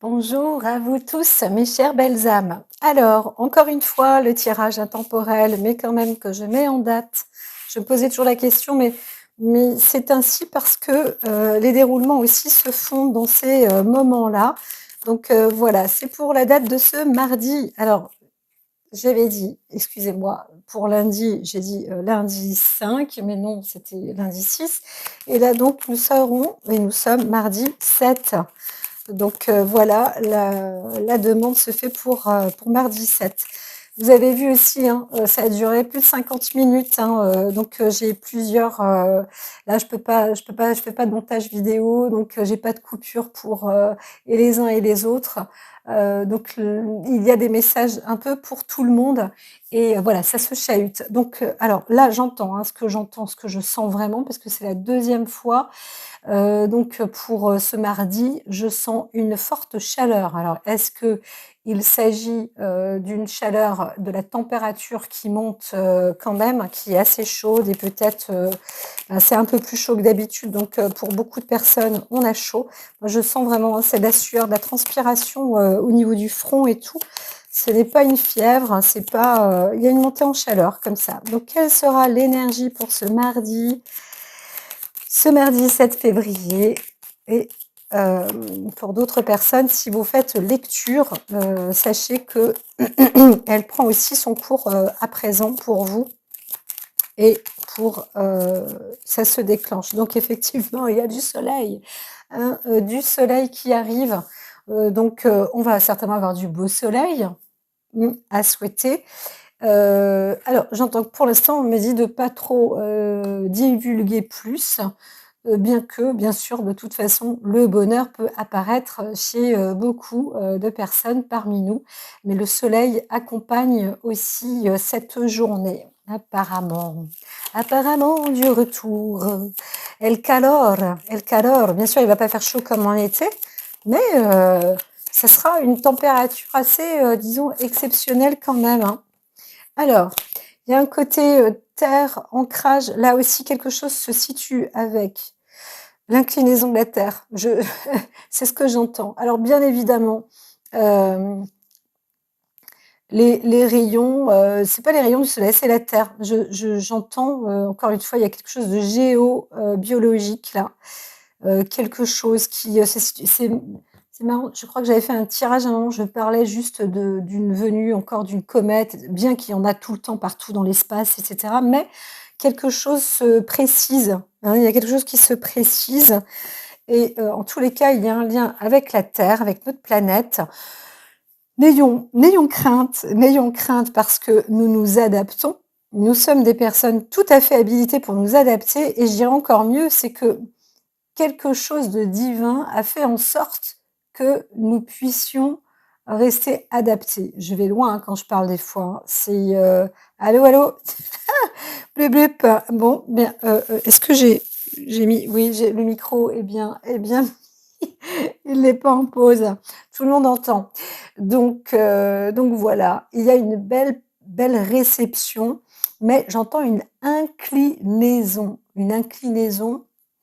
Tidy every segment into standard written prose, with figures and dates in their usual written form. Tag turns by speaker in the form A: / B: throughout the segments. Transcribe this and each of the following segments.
A: Bonjour à vous tous, mes chères belles âmes. Alors, encore une fois, le tirage intemporel, mais quand même que je mets en date. Je me posais toujours la question, mais c'est ainsi parce que les déroulements aussi se font dans ces moments-là. Donc voilà, c'est pour la date de ce mardi. Alors, j'avais dit, excusez-moi, pour lundi, j'ai dit lundi 5, mais non, c'était lundi 6. Et là, donc, nous sommes mardi 7. Donc voilà, la demande se fait pour mardi 7. Vous avez vu aussi, hein, ça a duré plus de 50 minutes, hein, donc j'ai plusieurs. Là, je fais pas de montage vidéo, donc j'ai pas de coupure pour et les uns et les autres. Donc il y a des messages un peu pour tout le monde et voilà, ça se chahute. Donc alors là, j'entends, hein, ce que je sens vraiment, parce que c'est la deuxième fois. Donc pour ce mardi, je sens une forte chaleur. Alors est-ce qu'il s'agit d'une chaleur, de la température qui monte quand même, qui est assez chaude et peut-être c'est un peu plus chaud que d'habitude. Donc pour beaucoup de personnes, on a chaud. Moi, je sens vraiment, hein, c'est de la sueur, de la transpiration au niveau du front et tout. Ce n'est pas une fièvre, c'est pas. Il y a une montée en chaleur comme ça. Donc quelle sera l'énergie pour ce mardi 7 février? Et pour d'autres personnes, si vous faites lecture, sachez que elle prend aussi son cours à présent pour vous et pour ça se déclenche. Donc effectivement, il y a du soleil, hein, du soleil qui arrive. Donc on va certainement avoir du beau soleil à souhaiter. Alors j'entends que pour l'instant, on me dit de pas trop divulguer plus. Bien que, bien sûr, de toute façon, le bonheur peut apparaître chez beaucoup de personnes parmi nous, mais le soleil accompagne aussi cette journée, apparemment. Apparemment, du retour. El calor. Bien sûr, il va pas faire chaud comme en été, mais ça sera une température assez, disons, exceptionnelle quand même, hein. Alors, il y a un côté terre, ancrage. Là aussi, quelque chose se situe avec l'inclinaison de la terre. C'est ce que j'entends. Alors, bien évidemment, euh, les rayons, c'est pas les rayons du soleil, c'est la terre. J'entends, encore une fois, il y a quelque chose de géobiologique là. Quelque chose qui, c'est marrant, je crois que j'avais fait un tirage à un moment, je parlais juste d'une venue encore d'une comète, bien qu'il y en a tout le temps partout dans l'espace, etc. Mais quelque chose se précise, hein, il y a quelque chose qui se précise. Et en tous les cas, il y a un lien avec la Terre, avec notre planète. N'ayons crainte parce que nous nous adaptons. Nous sommes des personnes tout à fait habilitées pour nous adapter. Et je dirais encore mieux, c'est que quelque chose de divin a fait en sorte que nous puissions rester adaptés. Je vais loin, hein, quand je parle des fois, hein. C'est allô, allô, blup, blup. Bon, bien, est-ce que j'ai mis, oui, le micro est bien, il n'est pas en pause. Tout le monde entend. Donc voilà, il y a une belle réception, mais j'entends une inclinaison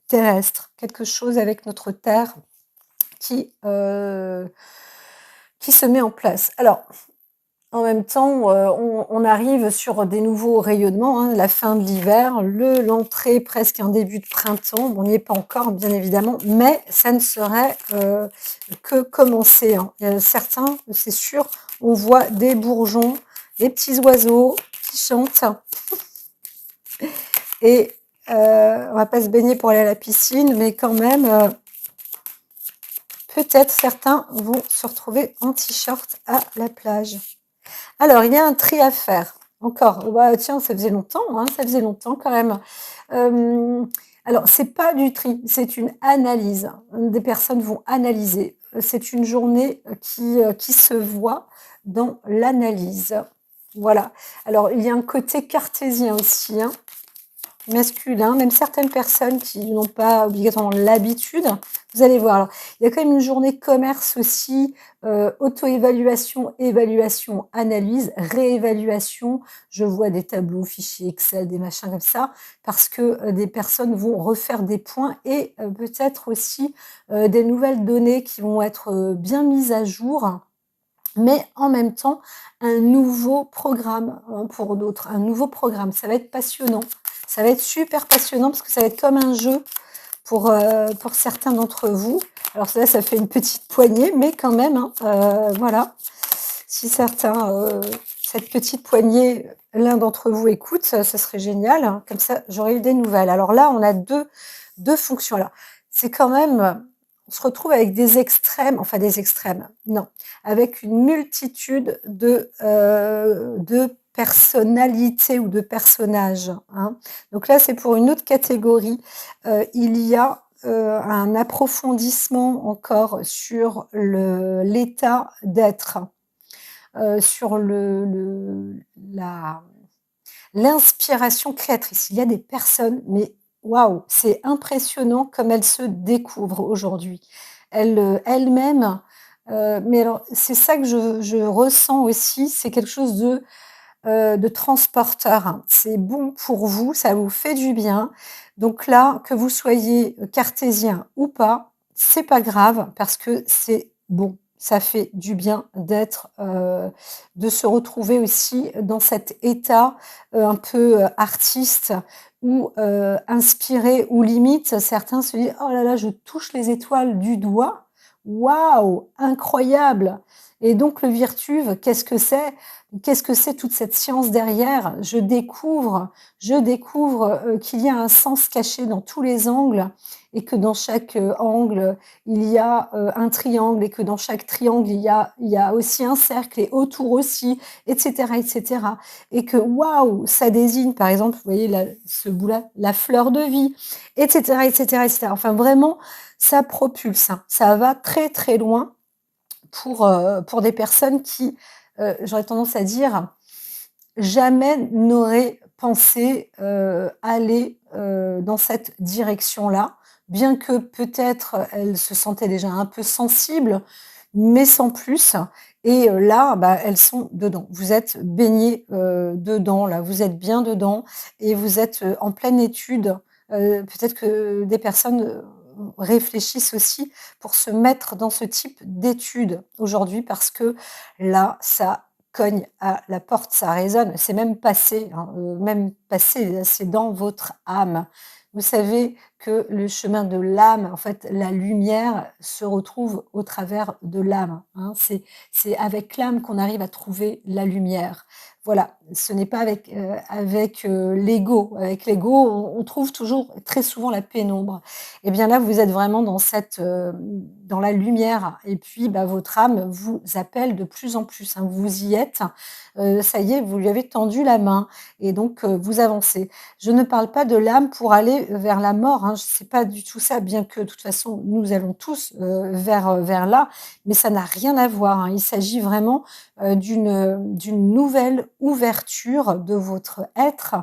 A: terrestre, quelque chose avec notre terre qui, euh, qui se met en place. Alors, en même temps, on arrive sur des nouveaux rayonnements, hein, la fin de l'hiver, l'entrée, presque un début de printemps. Bon, on n'y est pas encore, bien évidemment, mais ça ne serait que commencer, hein. Il y a certains, c'est sûr, on voit des bourgeons, des petits oiseaux qui chantent. Et on va pas se baigner pour aller à la piscine, mais quand même, peut-être certains vont se retrouver en t-shirt à la plage. Alors, il y a un tri à faire. Encore, bah, tiens, ça faisait longtemps, hein, ça faisait longtemps quand même. Alors, c'est pas du tri, c'est une analyse. Des personnes vont analyser. C'est une journée qui se voit dans l'analyse. Voilà. Alors, il y a un côté cartésien aussi, hein, masculin. Même certaines personnes qui n'ont pas obligatoirement l'habitude Vous allez voir. Alors, il y a quand même une journée commerce aussi, auto-évaluation, évaluation, analyse, réévaluation. Je vois des tableaux, fichiers Excel, des machins comme ça, parce que, des personnes vont refaire des points et peut-être aussi, des nouvelles données qui vont être, bien mises à jour, mais en même temps, un nouveau programme, hein, pour d'autres, un nouveau programme. Ça va être passionnant. Ça va être super passionnant parce que ça va être comme un jeu pour certains d'entre vous. Alors ça, ça fait une petite poignée, mais quand même, hein, voilà. Si certains, cette petite poignée, l'un d'entre vous écoute, ça serait génial, hein. Comme ça, j'aurais eu des nouvelles. Alors là, on a deux fonctions. Alors, c'est quand même, on se retrouve avec des extrêmes, enfin des extrêmes, non, avec une multitude de personnalités ou de personnages, hein. Donc là, c'est pour une autre catégorie. Il y a un approfondissement encore sur l'état d'être, sur l'inspiration créatrice. Il y a des personnes, mais waouh, c'est impressionnant comme elles se découvrent aujourd'hui. Elles-mêmes, mais alors c'est ça que je ressens aussi, c'est quelque chose de transporteur, hein. C'est bon pour vous, ça vous fait du bien. Donc là, que vous soyez cartésien ou pas, c'est pas grave parce que c'est bon. Ça fait du bien d'être, de se retrouver aussi dans cet état, un peu, artiste ou, inspiré ou limite certains se disent: «Oh là là, je touche les étoiles du doigt. Waouh, incroyable!» Et donc le Virtuve, qu'est-ce que c'est? Qu'est-ce que c'est toute cette science derrière? Je découvre, qu'il y a un sens caché dans tous les angles et que dans chaque, angle, il y a, un triangle et que dans chaque triangle, il y a aussi un cercle et autour aussi et cetera et cetera. Et que waouh, ça désigne par exemple, vous voyez là, ce bout-là, la fleur de vie et cetera et cetera et cetera. Enfin vraiment, ça propulse, hein. Ça va très, très loin pour des personnes qui, j'aurais tendance à dire, jamais n'auraient pensé, aller, dans cette direction-là. Bien que peut-être elles se sentaient déjà un peu sensibles, mais sans plus et là, bah, elles sont dedans. Vous êtes baignées, dedans là, vous êtes bien dedans et vous êtes, en pleine étude. Peut-être que des personnes, réfléchissent aussi pour se mettre dans ce type d'études aujourd'hui parce que là, ça cogne à la porte, ça résonne, c'est même passé, c'est dans votre âme. Vous savez que le chemin de l'âme, en fait, la lumière se retrouve au travers de l'âme, hein. C'est avec l'âme qu'on arrive à trouver la lumière. Voilà, ce n'est pas avec l'ego. Avec l'ego, on trouve toujours très souvent la pénombre. Et bien là, vous êtes vraiment dans la lumière et puis, bah, votre âme vous appelle de plus en plus, hein. Vous y êtes, ça y est, vous lui avez tendu la main et donc vous avancez. Je ne parle pas de l'âme pour aller vers la mort, hein, c'est pas du tout ça, bien que de toute façon nous allons tous, vers là, mais ça n'a rien à voir, hein. Il s'agit vraiment, d'une nouvelle ouverture de votre être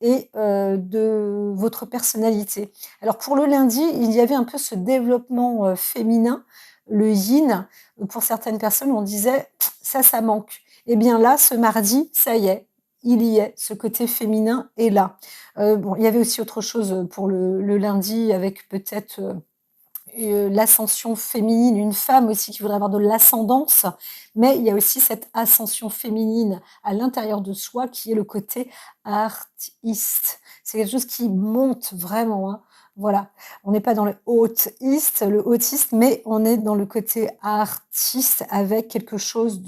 A: et de votre personnalité. Alors pour le lundi, il y avait un peu ce développement, féminin, le yin. Pour certaines personnes, on disait: Ça manque». Et bien là, ce mardi, ça y est, il y est, ce côté féminin est là. Bon, il y avait aussi autre chose, pour le lundi avec peut-être, l'ascension féminine, une femme aussi qui voudrait avoir de l'ascendance, mais il y a aussi cette ascension féminine à l'intérieur de soi qui est le côté artiste. C'est quelque chose qui monte vraiment, hein. Voilà, on n'est pas dans le autiste, mais on est dans le côté artiste avec quelque chose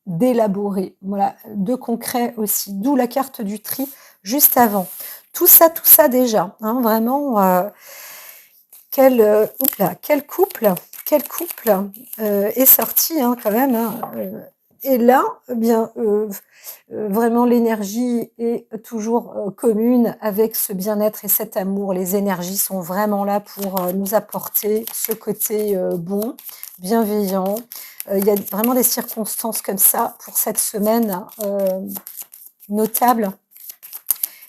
A: d'élaboré, voilà, de concret aussi, d'où la carte du tri juste avant. Tout ça déjà, hein, vraiment, quel couple, est sorti, hein, quand même, hein, et là, eh bien, vraiment l'énergie est toujours, commune avec ce bien-être et cet amour. Les énergies sont vraiment là pour, nous apporter ce côté, bon, bienveillant. Il y a vraiment des circonstances comme ça pour cette semaine, notables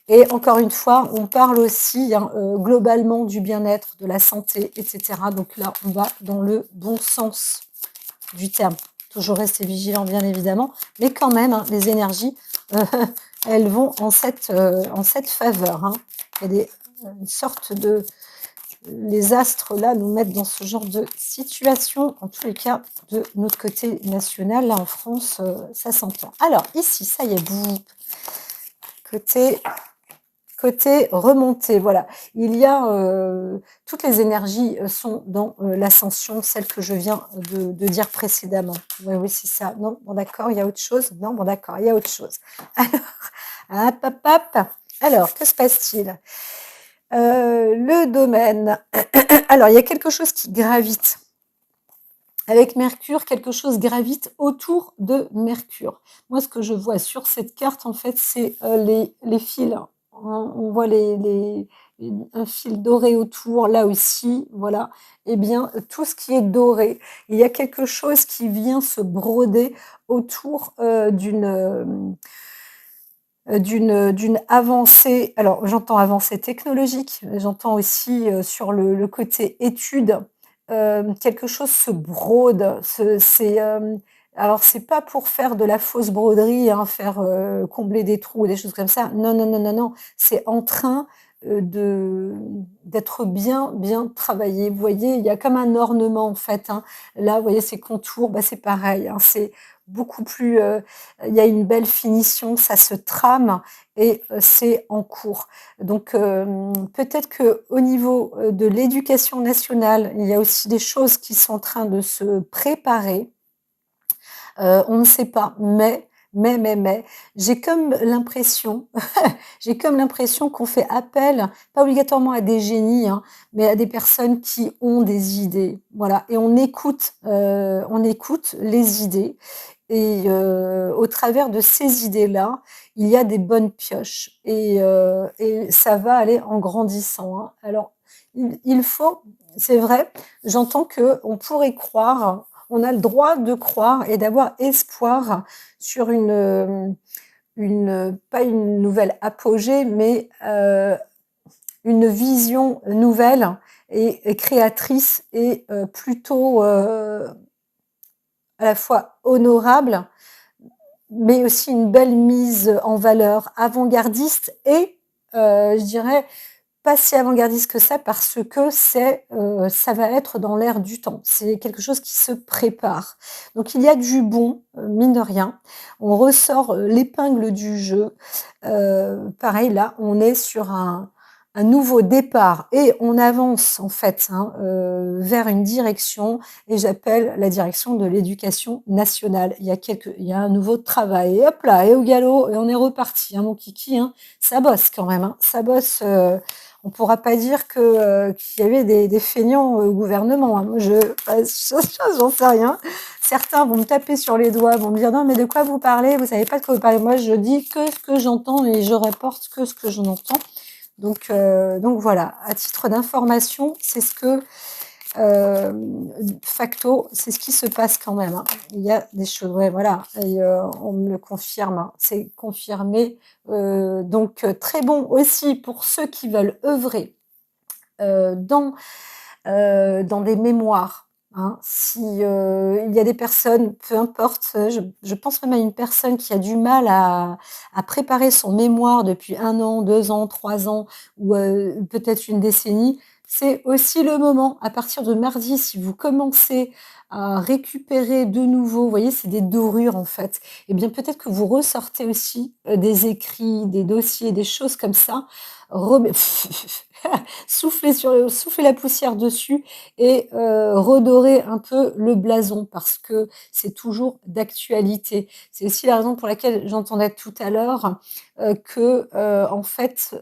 A: Et encore une fois, on parle aussi hein, globalement du bien-être, de la santé, etc. Donc là, on va dans le bon sens du terme. Toujours rester vigilant, bien évidemment, mais quand même, hein, les énergies, elles vont en cette faveur. Hein. Il y a une sorte de... Les astres, là, nous mettent dans ce genre de situation, en tous les cas, de notre côté national. Là, en France, ça s'entend. Alors, ici, ça y est, côté remontée, voilà. Il y a toutes les énergies sont dans l'ascension, celle que je viens de dire précédemment. Oui, oui, c'est ça. Non, bon d'accord, il y a autre chose. Non, bon d'accord, il y a autre chose. Alors, hop, hop, hop. Alors, que se passe-t-il? Le domaine. Alors, il y a quelque chose qui gravite. Avec Mercure, quelque chose gravite autour de Mercure. Moi, ce que je vois sur cette carte, en fait, c'est les fils. On voit un fil doré autour, là aussi, voilà. Eh bien, tout ce qui est doré, il y a quelque chose qui vient se broder autour d'une avancée. Alors, j'entends avancée technologique, j'entends aussi sur le côté études, quelque chose se brode. Alors, c'est pas pour faire de la fausse broderie, hein, faire combler des trous ou des choses comme ça. Non, non, non, non, non. C'est en train d'être bien travaillé. Vous voyez, il y a comme un ornement en fait. Hein. Là, vous voyez ces contours, bah, c'est pareil. Hein, c'est beaucoup plus. Il y a une belle finition, ça se trame et c'est en cours. Donc peut-être que au niveau de l'éducation nationale, il y a aussi des choses qui sont en train de se préparer. On ne sait pas, mais, j'ai comme l'impression, j'ai comme l'impression qu'on fait appel, pas obligatoirement à des génies, hein, mais à des personnes qui ont des idées, voilà. Et on écoute les idées. Et au travers de ces idées-là, il y a des bonnes pioches. Et ça va aller en grandissant. Hein. Alors, il faut, c'est vrai, j'entends que on pourrait croire, on a le droit de croire et d'avoir espoir sur pas une nouvelle apogée, mais une vision nouvelle et créatrice et plutôt à la fois honorable, mais aussi une belle mise en valeur, avant-gardiste et je dirais pas si avant-gardiste que ça parce que ça va être dans l'air du temps. C'est quelque chose qui se prépare. Donc il y a du bon, mine de rien. On ressort l'épingle du jeu. Pareil, là, on est sur un nouveau départ et on avance en fait hein, vers une direction et j'appelle la direction de l'éducation nationale. Il y a un nouveau travail et hop là, et au galop, et on est reparti. Hein, mon kiki, hein, ça bosse quand même, hein, ça bosse. On pourra pas dire qu'il y avait des feignants au gouvernement. Hein. Moi, j'en sais rien. Certains vont me taper sur les doigts, vont me dire non mais de quoi vous parlez, vous savez pas de quoi vous parlez. Moi, je dis que ce que j'entends et je rapporte que ce que j'en entends. Donc voilà, à titre d'information, c'est ce que facto, c'est ce qui se passe quand même. Hein. Il y a des choses, ouais, voilà, et on me le confirme, hein. C'est confirmé. Donc très bon aussi pour ceux qui veulent œuvrer dans des mémoires. Hein. Si il y a des personnes, peu importe, je pense même à une personne qui a du mal à préparer son mémoire depuis 1 an, 2 ans, 3 ans ou peut-être une décennie, c'est aussi le moment. À partir de mardi, si vous commencez à récupérer de nouveau, vous voyez, c'est des dorures en fait. Eh bien, peut-être que vous ressortez aussi des écrits, des dossiers, des choses comme ça. Souffler la poussière dessus et redorer un peu le blason parce que c'est toujours d'actualité. C'est aussi la raison pour laquelle j'entendais tout à l'heure que en fait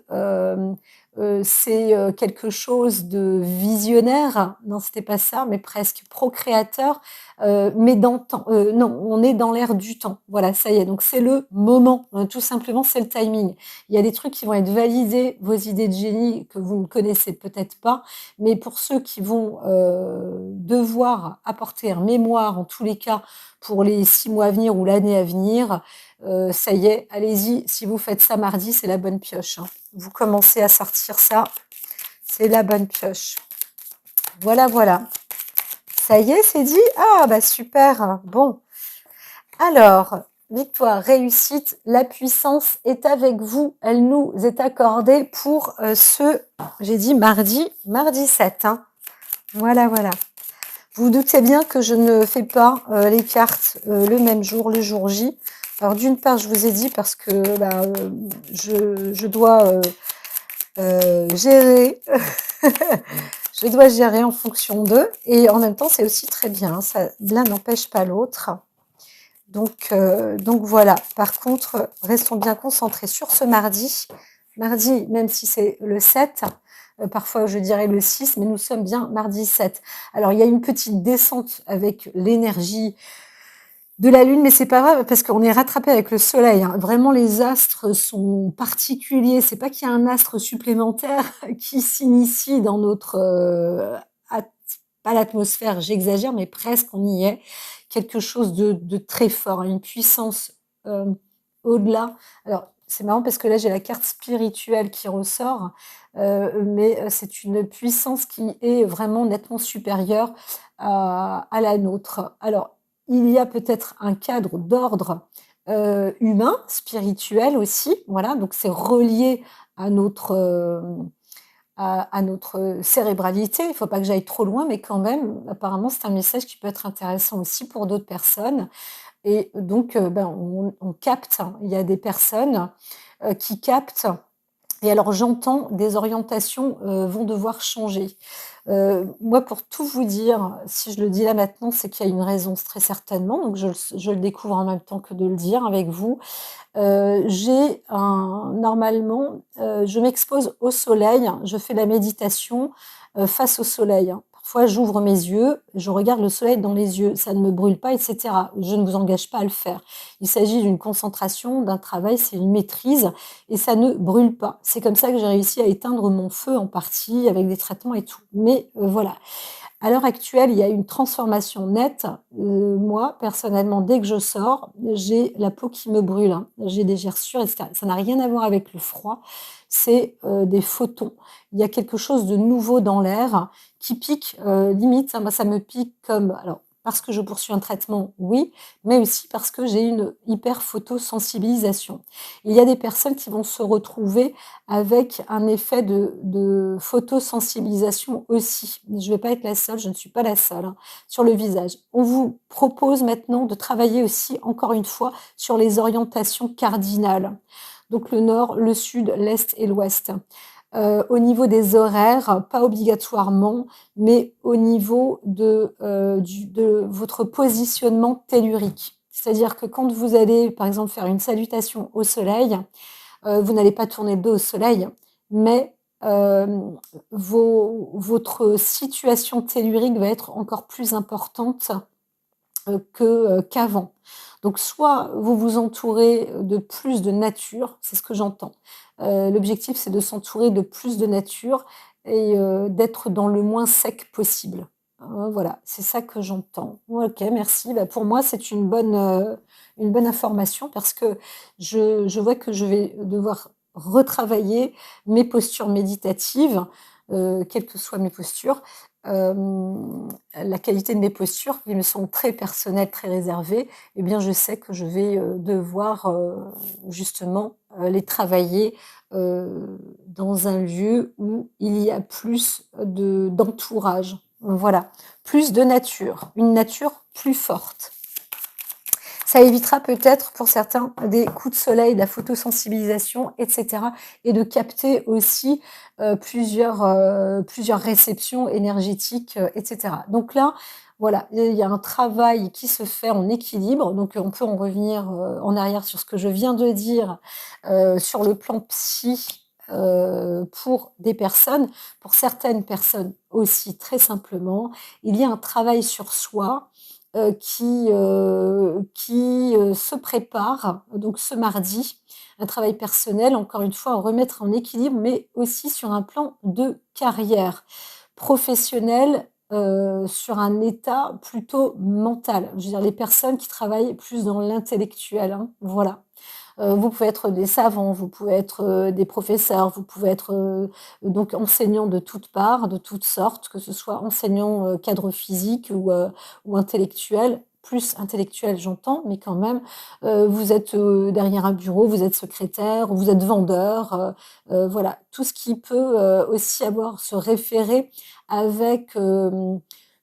A: c'est quelque chose de visionnaire. Non, c'était pas ça, mais presque procréateur. Mais non, on est dans l'air du temps. Voilà, ça y est. Donc c'est le moment. Tout simplement, c'est le timing. Il y a des trucs qui vont être validés, vos idées de génie que vous ne connaissez peut-être pas, mais pour ceux qui vont, devoir apporter un mémoire, en tous les cas, pour les 6 mois à venir ou l'année à venir, ça y est, allez-y, si vous faites ça mardi, c'est la bonne pioche, hein. Vous commencez à sortir ça, c'est la bonne pioche. Voilà, voilà. Ça y est, c'est dit? Ah bah super, bon. Alors, victoire, réussite, la puissance est avec vous. Elle nous est accordée pour j'ai dit mardi 7, hein. Voilà, voilà. Vous vous doutez bien que je ne fais pas les cartes le même jour, le jour J. Alors d'une part, je vous ai dit parce que bah, je dois gérer, je dois gérer en fonction d'eux. Et en même temps, c'est aussi très bien, hein, ça, l'un n'empêche pas l'autre. Donc voilà. Par contre, restons bien concentrés sur ce mardi. Mardi, même si c'est le 7, parfois je dirais le 6, mais nous sommes bien mardi 7. Alors, il y a une petite descente avec l'énergie de la Lune, mais c'est pas grave parce qu'on est rattrapé avec le Soleil, hein. Vraiment, les astres sont particuliers. C'est pas qu'il y a un astre supplémentaire qui s'initie dans notre pas l'atmosphère, j'exagère, mais presque, on y est. Quelque chose de très fort, une puissance au-delà. Alors, c'est marrant parce que là, j'ai la carte spirituelle qui ressort, mais c'est une puissance qui est vraiment nettement supérieure à la nôtre. Alors, il y a peut-être un cadre d'ordre humain, spirituel aussi, voilà, donc c'est relié à notre cérébralité. Il ne faut pas que j'aille trop loin, mais quand même, apparemment, c'est un message qui peut être intéressant aussi pour d'autres personnes. Et donc, ben, on capte, hein. Il y a des personnes qui captent. Et alors, j'entends des orientations vont devoir changer. Moi, pour tout vous dire, si je le dis là maintenant, c'est qu'il y a une raison très certainement. Donc, je le découvre en même temps que de le dire avec vous. Normalement, je m'expose au soleil, je fais la méditation face au soleil, hein. Parfois, j'ouvre mes yeux, je regarde le soleil dans les yeux, ça ne me brûle pas, etc. Je ne vous engage pas à le faire. Il s'agit d'une concentration, d'un travail, c'est une maîtrise et ça ne brûle pas. C'est comme ça que j'ai réussi à éteindre mon feu en partie avec des traitements et tout. Mais voilà. À l'heure actuelle, il y a une transformation nette. Moi, personnellement, dès que je sors, j'ai la peau qui me brûle, hein. J'ai des gerçures, etc. Ça n'a rien à voir avec le froid, c'est des photons. Il y a quelque chose de nouveau dans l'air qui pique, limite, moi ça me pique comme, alors parce que je poursuis un traitement, oui, mais aussi parce que j'ai une hyper photosensibilisation. Il y a des personnes qui vont se retrouver avec un effet de photosensibilisation aussi. Je ne vais pas être la seule, je ne suis pas la seule, hein, sur le visage. On vous propose maintenant de travailler aussi, encore une fois, sur les orientations cardinales. Donc le nord, le sud, l'est et l'ouest. Au niveau des horaires, pas obligatoirement, mais au niveau de votre positionnement tellurique. C'est-à-dire que quand vous allez, par exemple, faire une salutation au soleil, vous n'allez pas tourner le dos au soleil, mais votre situation tellurique va être encore plus importante qu'avant. Donc soit vous vous entourez de plus de nature, c'est ce que j'entends. L'objectif, c'est de s'entourer de plus de nature et d'être dans le moins sec possible. Voilà, c'est ça que j'entends. OK, merci. Bah, pour moi, c'est une bonne information parce que je vois que je vais devoir retravailler mes postures méditatives, quelles que soient mes postures. La qualité de mes postures, qui me sont très personnelles, très réservées, eh bien, je sais que je vais devoir justement les travailler dans un lieu où il y a plus d'entourage. Voilà, plus de nature, une nature plus forte. Ça évitera peut-être pour certains des coups de soleil, de la photosensibilisation, etc. Et de capter aussi plusieurs réceptions énergétiques, etc. Donc là, voilà, il y a un travail qui se fait en équilibre. Donc on peut en revenir en arrière sur ce que je viens de dire sur le plan psy. Pour des personnes, pour certaines personnes aussi très simplement, il y a un travail sur soi qui se prépare, donc ce mardi. Un travail personnel, encore une fois, à remettre en équilibre, mais aussi sur un plan de carrière professionnelle, sur un état plutôt mental. Je veux dire les personnes qui travaillent plus dans l'intellectuel, hein, voilà. Vous pouvez être des savants, vous pouvez être, des professeurs, vous pouvez être, donc enseignants de toutes parts, de toutes sortes, que ce soit enseignants, cadre physique ou intellectuels. Plus intellectuel, j'entends, mais quand même, vous êtes, derrière un bureau, vous êtes secrétaire, vous êtes vendeur, voilà. Tout ce qui peut, aussi avoir se référer avec,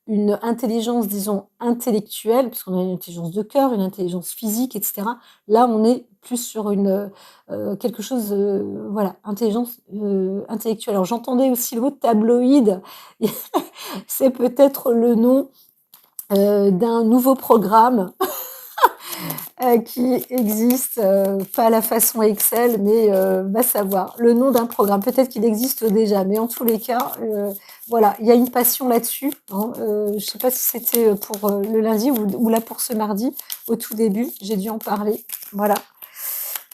A: une intelligence, disons, intellectuelle, puisqu'on a une intelligence de cœur, une intelligence physique et cetera. Là, on est plus sur une, quelque chose, voilà, intelligence, intellectuelle. Alors j'entendais aussi le mot tabloïd. C'est peut-être le nom, d'un nouveau programme qui existe, pas à la façon Excel, mais va savoir. Le nom d'un programme, peut-être qu'il existe déjà, mais en tous les cas, voilà, il y a une passion là-dessus, hein. Je ne sais pas si c'était pour le lundi ou là pour ce mardi, au tout début, j'ai dû en parler. Voilà.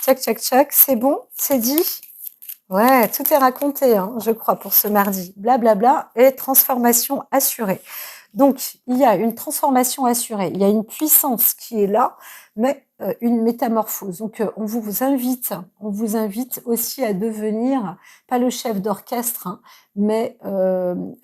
A: Tchac, tchac, tchac, c'est bon, c'est dit. Ouais, tout est raconté, hein, je crois, pour ce mardi. Blablabla bla, bla, et transformation assurée. Donc, il y a une transformation assurée, il y a une puissance qui est là, mais une métamorphose. Donc, on vous invite aussi à devenir, pas le chef d'orchestre, hein, mais,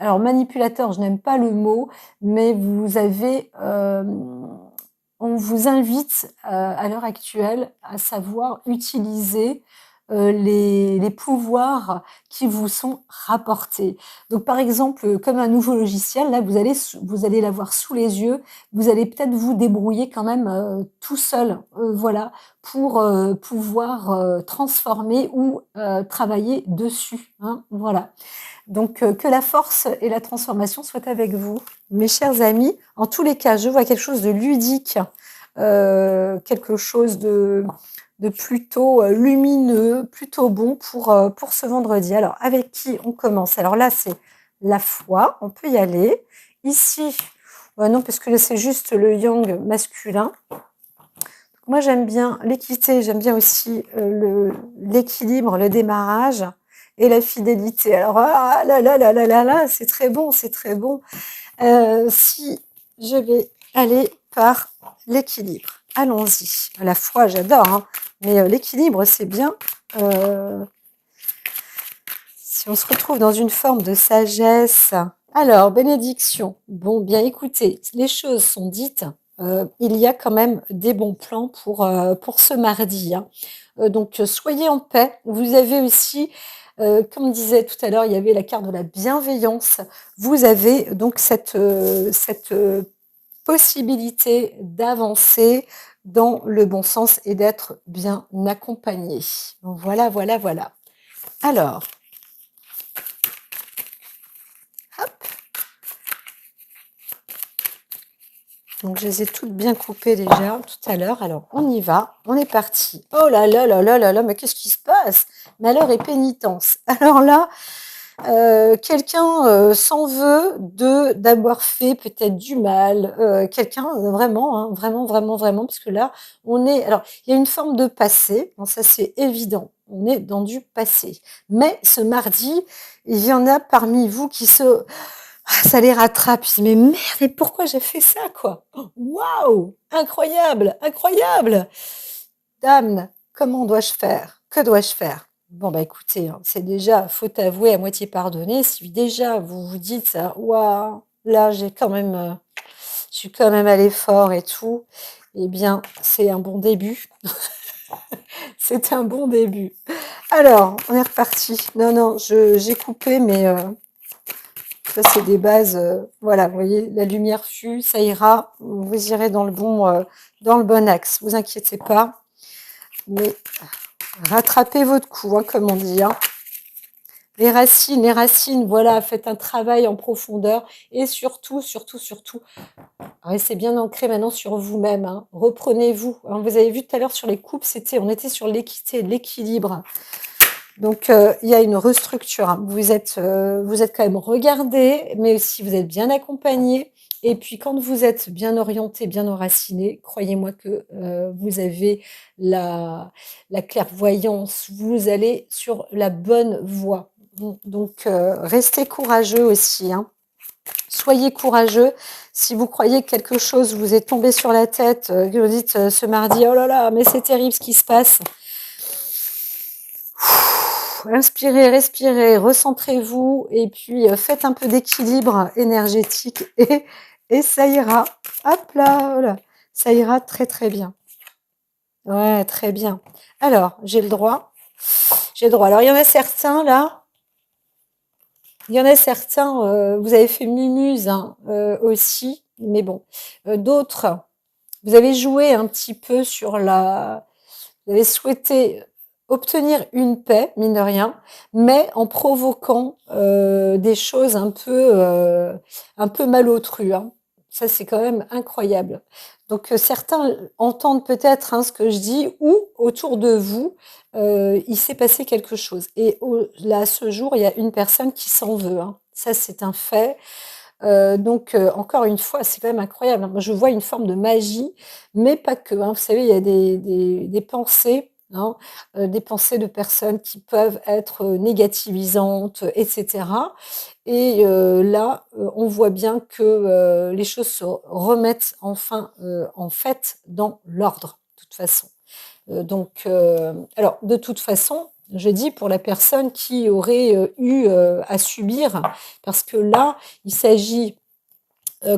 A: alors manipulateur, je n'aime pas le mot, mais vous avez, on vous invite à l'heure actuelle à savoir utiliser les pouvoirs qui vous sont rapportés. Donc, par exemple, comme un nouveau logiciel, là, vous allez l'avoir sous les yeux. Vous allez peut-être vous débrouiller quand même tout seul, voilà, pour pouvoir transformer ou travailler dessus, hein, voilà. Donc, que la force et la transformation soient avec vous, mes chers amis. En tous les cas, je vois quelque chose de ludique, quelque chose de plutôt lumineux, plutôt bon pour ce vendredi. Alors, avec qui on commence? Alors là, c'est la foi, on peut y aller. Ici, non, parce que là, c'est juste le yang masculin. Moi, j'aime bien l'équité, j'aime bien aussi l'équilibre, le démarrage et la fidélité. Alors, ah là là là là là là, c'est très bon, c'est très bon. Si je vais aller par l'équilibre, allons-y. La foi, j'adore, hein, mais l'équilibre, c'est bien. Si on se retrouve dans une forme de sagesse. Alors, bénédiction. Bon, bien écoutez, les choses sont dites. Il y a quand même des bons plans pour ce mardi, hein. Donc, soyez en paix. Vous avez aussi, comme on disait tout à l'heure, il y avait la carte de la bienveillance. Vous avez donc cette possibilité d'avancer dans le bon sens et d'être bien accompagné. Donc, voilà, voilà, voilà. Alors, hop. Donc, je les ai toutes bien coupées déjà tout à l'heure. Alors, on y va. On est parti. Oh là là là là là là, mais qu'est-ce qui se passe? Malheur et pénitence. Alors là, quelqu'un s'en veut d'avoir fait peut-être du mal. Quelqu'un vraiment, hein, vraiment, vraiment, vraiment, parce que là, on est. Alors, il y a une forme de passé. Bon, ça, c'est évident. On est dans du passé. Mais ce mardi, il y en a parmi vous qui se ça les rattrape. Ils se disent, mais merde, et pourquoi j'ai fait ça, quoi? Waouh! Incroyable, incroyable! Dame, comment dois-je faire? Que dois-je faire? Bon, bah écoutez, hein, c'est déjà faute avouée à moitié pardonnée. Si déjà vous vous dites, ça, waouh, là, j'ai quand même, je suis quand même allée fort et tout, eh bien, c'est un bon début. C'est un bon début. Alors, on est reparti. Non, non, j'ai coupé, mais ça, c'est des bases, voilà, vous voyez, la lumière fut, ça ira, vous irez dans le bon axe, vous inquiétez pas, mais rattrapez votre coup, hein, comme on dit, hein. Les racines, voilà, faites un travail en profondeur et surtout, surtout, surtout, restez bien ancré maintenant sur vous-même, hein. Reprenez-vous, hein. Vous avez vu tout à l'heure sur les coupes, on était sur l'équité, l'équilibre. Donc, il y a une restructure, hein. Vous êtes quand même regardé, mais aussi vous êtes bien accompagné et puis quand vous êtes bien orienté, bien enraciné, croyez-moi que, vous avez la clairvoyance, vous allez sur la bonne voie. Donc restez courageux aussi, hein. Soyez courageux. Si vous croyez que quelque chose vous est tombé sur la tête, que vous dites, ce mardi: «Oh là là, mais c'est terrible ce qui se passe». Inspirez, respirez, recentrez-vous et puis, faites un peu d'équilibre énergétique et ça ira. Hop là, voilà, ça ira très, très bien. Ouais, très bien. Alors, j'ai le droit. Alors il y en a certains là, il y en a certains, vous avez fait mumuse, hein, aussi, mais bon. D'autres, vous avez joué un petit peu sur vous avez souhaité obtenir une paix, mine de rien, mais en provoquant, des choses un peu malotrues, hein. Ça, c'est quand même incroyable. Donc, certains entendent peut-être, hein, ce que je dis ou autour de vous, il s'est passé quelque chose et là, à ce jour, il y a une personne qui s'en veut, hein. Ça, c'est un fait. Donc, encore une fois, c'est quand même incroyable, hein. Moi, je vois une forme de magie, mais pas que, hein. Vous savez, il y a des pensées, hein, des pensées de personnes qui peuvent être, négativisantes, et cetera et là, on voit bien que, les choses se remettent enfin, en fait, dans l'ordre, de toute façon. Donc, alors de toute façon, je dis pour la personne qui aurait, eu, à subir, parce que là, il s'agit,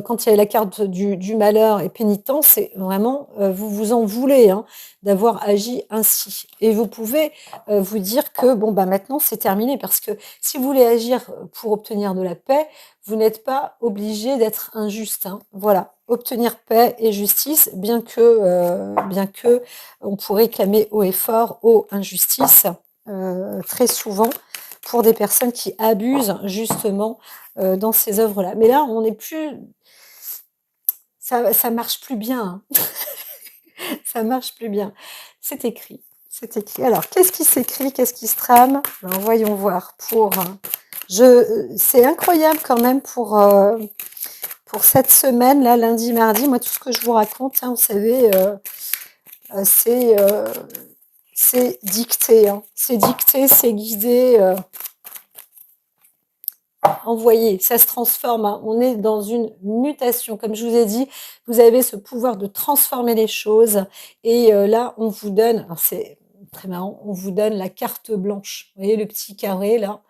A: quand il y a la carte du malheur et pénitence, c'est vraiment, vous vous en voulez, hein, d'avoir agi ainsi et vous pouvez, vous dire que bon, bah, maintenant c'est terminé parce que si vous voulez agir, pour obtenir de la paix, vous n'êtes pas obligé d'être injuste, hein. Voilà, obtenir paix et justice, bien que on pourrait clamer haut et fort: «Oh, injustice!» très souvent pour des personnes qui abusent justement, dans ces œuvres-là. Mais là, on n'est plus ça marche plus bien, hein. Ça marche plus bien. C'est écrit, c'est écrit. Alors, qu'est-ce qui s'écrit? Qu'est-ce qui se trame? Ben, voyons voir c'est incroyable quand même pour cette semaine-là, lundi, mardi. Moi, tout ce que je vous raconte, hein, vous savez, heu, c'est, heu, c'est dicté, hein. C'est dicté, c'est guidé, envoyé, ça se transforme, hein. On est dans une mutation. Comme je vous ai dit, vous avez ce pouvoir de transformer les choses et là, on vous donne alors c'est très marrant, on vous donne la carte blanche. Vous voyez le petit carré là?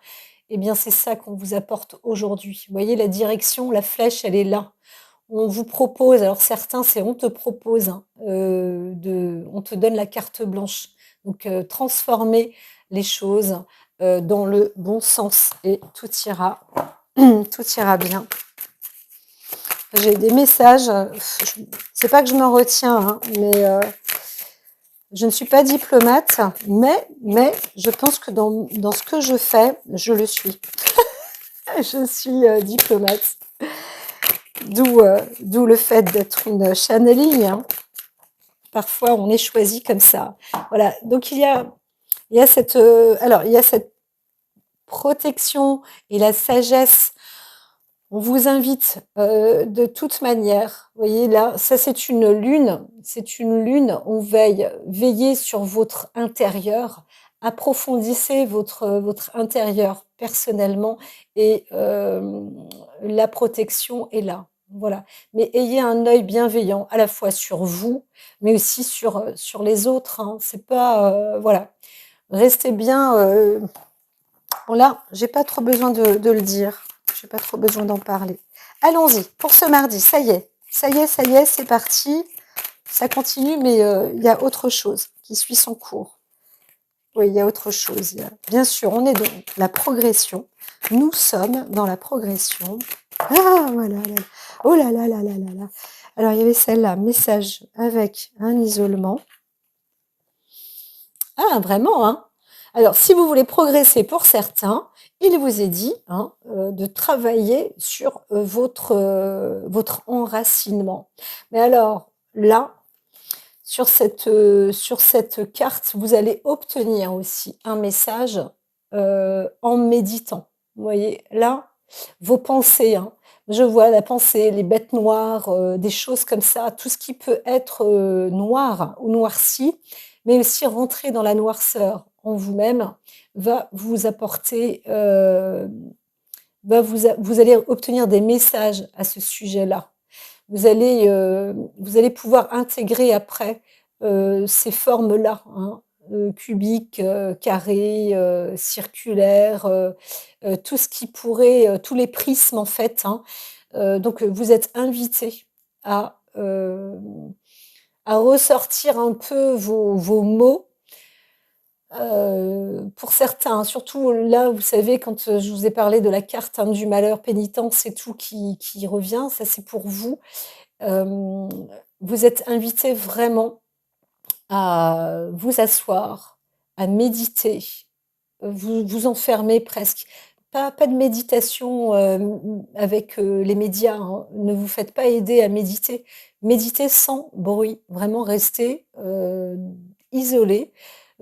A: Eh bien, c'est ça qu'on vous apporte aujourd'hui. Vous voyez la direction, la flèche, elle est là. On vous propose alors certains, c'est on te propose, hein, on te donne la carte blanche. Donc transformer les choses, dans le bon sens et tout ira tout ira bien. J'ai des messages, je c'est pas que je m'en retiens, hein, mais je ne suis pas diplomate, mais je pense que dans ce que je fais, je le suis. Je suis, diplomate, d'où le fait d'être une channeling, hein. Parfois, on est choisi comme ça. Voilà, donc il y a cette, alors il y a cette protection et la sagesse. On vous invite, de toute manière, vous voyez là, ça c'est une lune, on veillez sur votre intérieur, approfondissez votre intérieur personnellement et la protection est là, voilà. Mais ayez un œil bienveillant à la fois sur vous, mais aussi sur les autres, hein. C'est pas, voilà. Restez bien, bon là, j'ai pas trop besoin de le dire. J'ai pas trop besoin d'en parler. Allons-y, pour ce mardi, ça y est. Ça y est, ça y est, c'est parti. Ça continue, mais il y a autre chose qui suit son cours. Oui, il y a autre chose. Bien sûr, on est dans la progression. Nous sommes dans la progression. Ah, voilà. Là. Oh là là là là là là. Alors, il y avait celle-là, message avec un isolement. Ah, vraiment, hein? Alors, si vous voulez progresser pour certains, il vous est dit, hein, de travailler sur, votre enracinement. Mais alors, là, sur cette carte, vous allez obtenir aussi un message, en méditant. Vous voyez? Là, vos pensées, hein, Je vois la pensée, les bêtes noires, des choses comme ça, tout ce qui peut être, noir ou noirci, mais aussi rentrer dans la noirceur en vous-même, va vous apporter, vous allez obtenir des messages à ce sujet-là. Vous allez pouvoir intégrer après, ces formes-là, hein, cubiques, carrées, circulaires, tout ce qui pourrait, tous les prismes en fait, hein. Donc, vous êtes invité à ressortir un peu vos mots. Pour certains, surtout là, vous savez, quand je vous ai parlé de la carte hein, du malheur pénitent, c'est tout qui revient, ça c'est pour vous. Euh, Vous êtes invité vraiment à vous asseoir, à méditer, vous vous enfermer presque. Pas de méditation avec les médias, hein. Ne vous faites pas aider à méditer. Méditez sans bruit, vraiment restez isolé,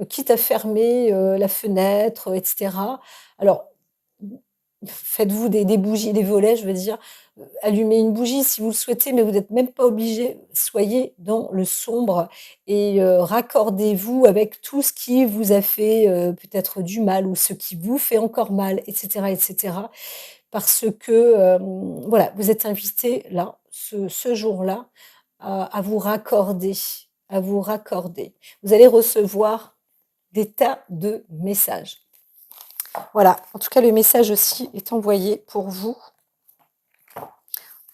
A: quitte à fermer la fenêtre, etc. Alors, faites-vous des bougies, des volets, je veux dire. Allumez une bougie si vous le souhaitez, mais vous n'êtes même pas obligé. Soyez dans le sombre et raccordez-vous avec tout ce qui vous a fait peut-être du mal ou ce qui vous fait encore mal, etc., etc. Parce que voilà, vous êtes invité là, ce jour-là, à vous raccorder, à vous raccorder. Vous allez recevoir des tas de messages. Voilà, en tout cas, le message aussi est envoyé pour vous.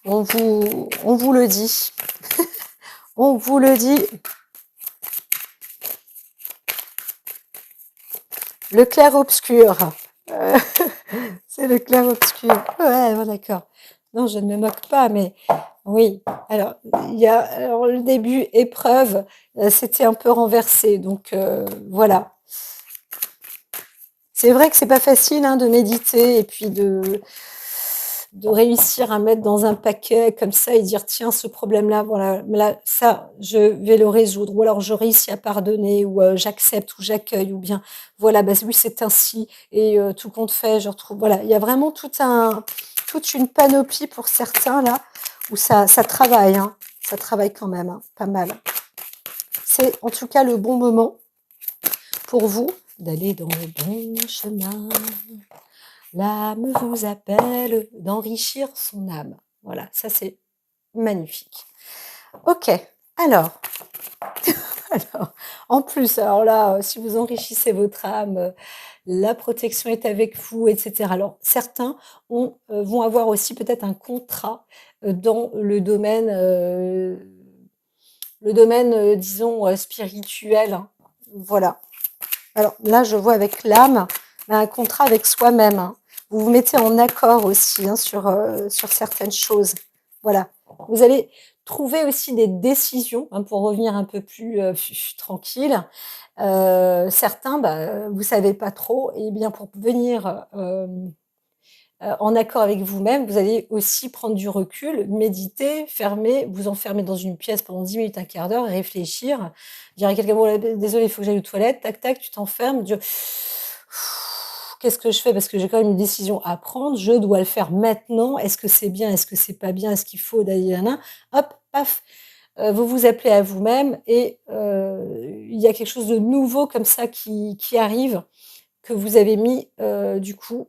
A: On vous le dit. On vous le dit. Le clair-obscur. Euh, c'est le clair-obscur. Ouais, ouais, d'accord. Non, je ne me moque pas, mais oui. Alors, alors le début, épreuve, c'était un peu renversé. Donc, voilà. C'est vrai que c'est pas facile hein, de méditer et puis de réussir à mettre dans un paquet comme ça et dire tiens ce problème-là voilà là ça je vais le résoudre ou alors je réussis à pardonner ou j'accepte ou j'accueille ou bien voilà bah oui c'est ainsi et tout compte fait je retrouve voilà il y a vraiment toute une panoplie pour certains là où ça travaille hein, ça travaille quand même hein, pas mal. C'est en tout cas le bon moment pour vous d'aller dans le bon chemin. L'âme vous appelle d'enrichir son âme. Voilà, ça c'est magnifique. Ok, alors, alors, en plus, alors là, si vous enrichissez votre âme, la protection est avec vous, etc. Alors, certains vont avoir aussi peut-être un contrat dans le domaine disons, spirituel. Hein. Voilà. Alors là, je vois avec l'âme, un contrat avec soi-même. Hein. Vous vous mettez en accord aussi hein, sur certaines choses. Voilà. Vous allez trouver aussi des décisions, hein, pour revenir un peu plus tranquille. Certains, bah, vous savez pas trop. Et bien pour venir en accord avec vous-même, vous allez aussi prendre du recul, méditer, fermer, vous enfermer dans une pièce pendant 10 minutes, un quart d'heure et réfléchir. Dire à quelqu'un, bon, désolé, il faut que j'aille aux toilettes, tac, tac, tu t'enfermes. Qu'est-ce que je fais? Parce que j'ai quand même une décision à prendre, je dois le faire maintenant. Est-ce que c'est bien? Est-ce que c'est pas bien? Est-ce qu'il faut d'ailleurs? Hop, paf, vous vous appelez à vous-même et il y a quelque chose de nouveau comme ça qui arrive que vous avez mis du coup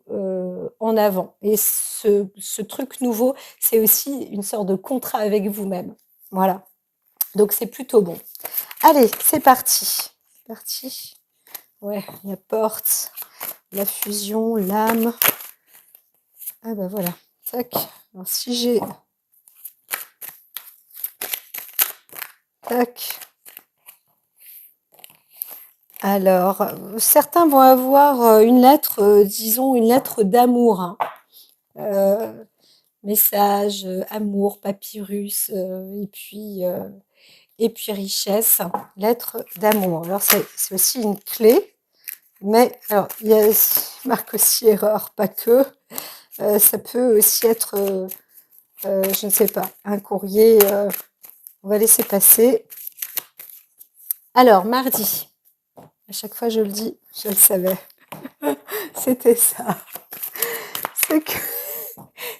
A: en avant. Et ce truc nouveau, c'est aussi une sorte de contrat avec vous-même. Voilà. Donc c'est plutôt bon. Allez, c'est parti. C'est parti. Ouais, la porte, la fusion, l'âme. Ah bah voilà. Tac. Alors si j'ai... Tac. Alors, certains vont avoir une lettre, disons une lettre d'amour. Hein. Message, amour, papyrus, et puis richesse, lettre d'amour. Alors c'est aussi une clé, mais alors il y a marque aussi erreur, pas que. Ça peut aussi être, je ne sais pas, un courrier. On va laisser passer. Alors mardi. À chaque fois je le dis, je le savais. C'était ça. C'est que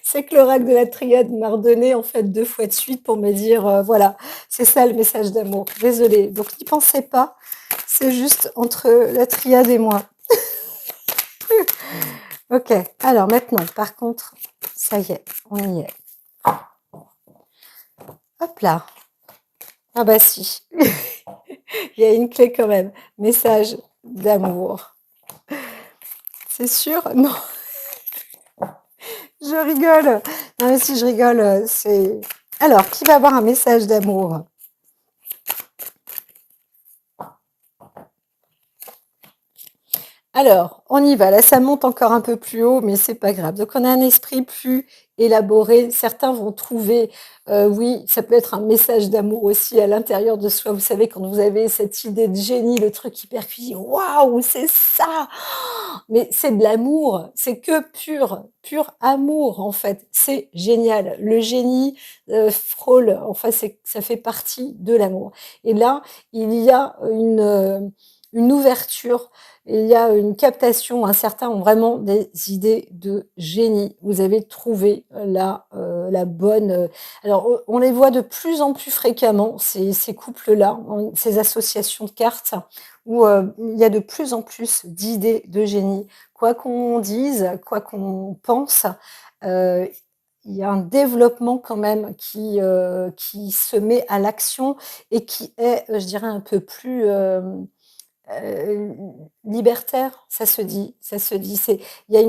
A: c'est que l'oracle de la triade m'a redonné en fait 2 fois de suite pour me dire, voilà, c'est ça le message d'amour. Désolée, donc n'y pensez pas, c'est juste entre la triade et moi. OK, alors maintenant, par contre, ça y est, on y est. Hop là. Ah bah si, il y a une clé quand même. Message d'amour. C'est sûr? Non, je rigole. Non mais si je rigole, c'est... Alors, qui va avoir un message d'amour? Alors, on y va. Là, ça monte encore un peu plus haut, mais c'est pas grave. Donc, on a un esprit plus élaboré. Certains vont trouver, oui, ça peut être un message d'amour aussi à l'intérieur de soi. Vous savez, quand vous avez cette idée de génie, le truc hyper cuit, waouh, c'est ça! Mais c'est de l'amour, c'est que pur amour en fait. C'est génial. Le génie frôle, enfin, ça fait partie de l'amour. Et là, il y a une ouverture, il y a une captation. Certains ont vraiment des idées de génie. Vous avez trouvé la bonne. Alors, on les voit de plus en plus fréquemment, ces couples-là, ces associations de cartes où il y a de plus en plus d'idées de génie. Quoi qu'on dise, quoi qu'on pense, euh, il y a un développement quand même qui se met à l'action et qui est, je dirais, un peu plus Heu, libertaire, ça se dit. C'est il y a